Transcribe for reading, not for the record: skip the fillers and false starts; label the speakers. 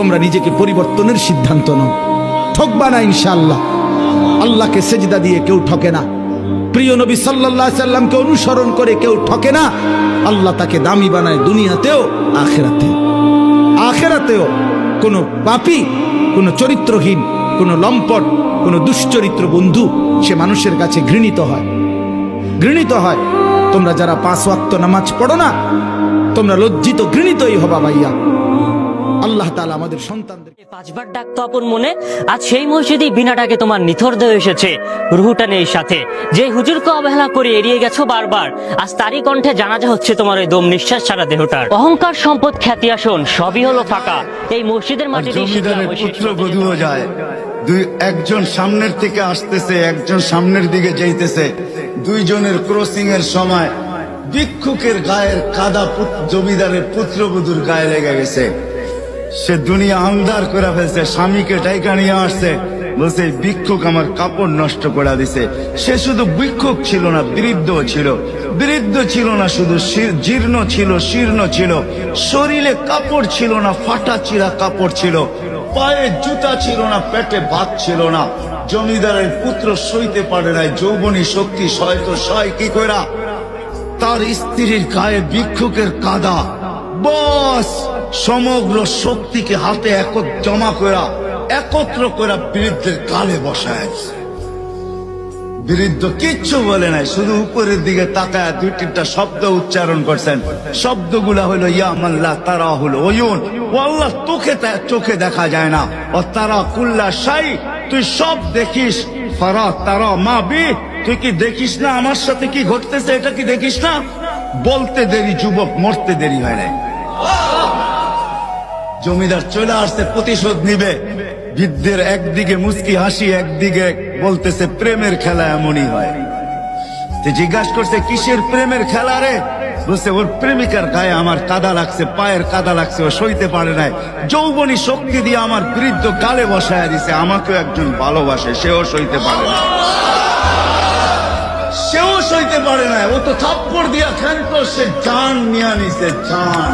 Speaker 1: তোমরা নিজেকে পরিবর্তনের সিদ্ধান্ত নাও। ঠকবা না ইনশাআল্লাহ। আল্লাহকে সেজদা দিয়ে কেউ ঠকে না, প্রিয় নবী সাল্লাল্লাহু আলাইহি সাল্লামকে অনুসরণ করে কেউ ঠকে না। আল্লাহ তাকে দামি বানায় দুনিয়াতেও আখিরাতেও। আখিরাতেও কোনো পাপী, কোনো চরিত্রহীন, কোনো লম্পট, কোনো দুশ্চরিত্র বন্ধু সে মানুষের কাছে ঘৃণিত হয়, ঘৃণিত হয়। তোমরা যারা 5 ওয়াক্ত নামাজ পড়ো না, তোমরা লজ্জিত ঘৃণিতই হবা ভাইয়া। আল্লাহ তাআলা আমাদের সন্তানদের
Speaker 2: 5 বার ডাকতো আপন মনে, আজ সেই মসজিদই বিনা ডাকে তোমার নিথর দেহ এসেছে, রুহুটা নেই সাথে। যে হুজুরকে অবহেলা করে এড়িয়ে গেছো বারবার, আজ তারই কণ্ঠে জানাজা হচ্ছে তোমার ওই দম নিঃশ্বাস ছাড়া দেহটার। অহংকার, সম্পদ, খ্যাতি, আসন সবই হলো ফাঁকা। এই মসজিদের মাটিতে
Speaker 3: জমিদারের পুত্র বধূও যায়, একজন সামনের থেকে আসতেছে, একজন সামনের দিকে যাইতেছে। দুইজনের ক্রসিং এর সময় ভিক্ষুকের গায়ের কাদা জমিদারের পুত্রবধূর গায়ে লেগে গেছে। সে দুনিয়া আন্ধার করে ফেলছে, স্বামীকে ডাইকা নিয়ে আসছে, বলছে ভিক্ষুক আমার কাপড় নষ্ট করে দিছে। সে শুধু ভিক্ষুক ছিল না, বৃদ্ধ ছিল। বৃদ্ধ ছিল না শুধু, জীর্ণ ছিল, শীর্ণ ছিল। শরীরে কাপড় ছিল না, ফাটা চিরা কাপড় ছিল। পায়ে জুতা ছিল না, পেটে ভাত ছিল না। জমিদারের পুত্র সইতে পারে নাই, যৌবনী শক্তি সয়তো সয় কি কইরা তার স্ত্রীর গায়ে ভিক্ষুকের কাদা, বস সমগ্র শক্তিকে হাতে জমা করা, একত্র করা বৃদ্ধের গালে বসায়। বৃদ্ধ কিচ্ছু বলে নাই, শুধু উপরের দিকে তাকায় 2-3টা শব্দ উচ্চারণ করছেন। শব্দগুলা হলো ইয়া মান লা তারাহুল উয়ুন, ও আল্লাহ চোখে দেখা যায় না। ও তারা কুল্লা শাই, তুই সব দেখিস। ফারা তারা মা বি, তুই কি দেখিস না আমার সাথে কি ঘটতেছে, এটা কি দেখিস না? বলতে দেরি যুবক, মরতে দেরি হয় নাই। জমিদার চলে আসছে, প্রতিশোধ নিবে। বৃদ্ধের একদিকে মুস্কি হাসি, একদিকে বলতেছে প্রেমের খেলা এমনই হয়। জিজ্ঞাসা করছে কিসের প্রেমের খেলা রে? বলছে ওর প্রেমিকার গায়ে আমার কাদা লাগছে, পায়ের কাদা লাগছে, ও সইতে পারে নাই। যৌবনী শক্তি দিয়ে আমার বৃদ্ধ গালে বসায় দিছে। আমাকেও একজন ভালোবাসে, সেও সইতে পারে না, সেও সইতে পারে না। ও তো থাপ্পড় দিয়া খেলতো, সে জান নিয়ে নিছে, জান।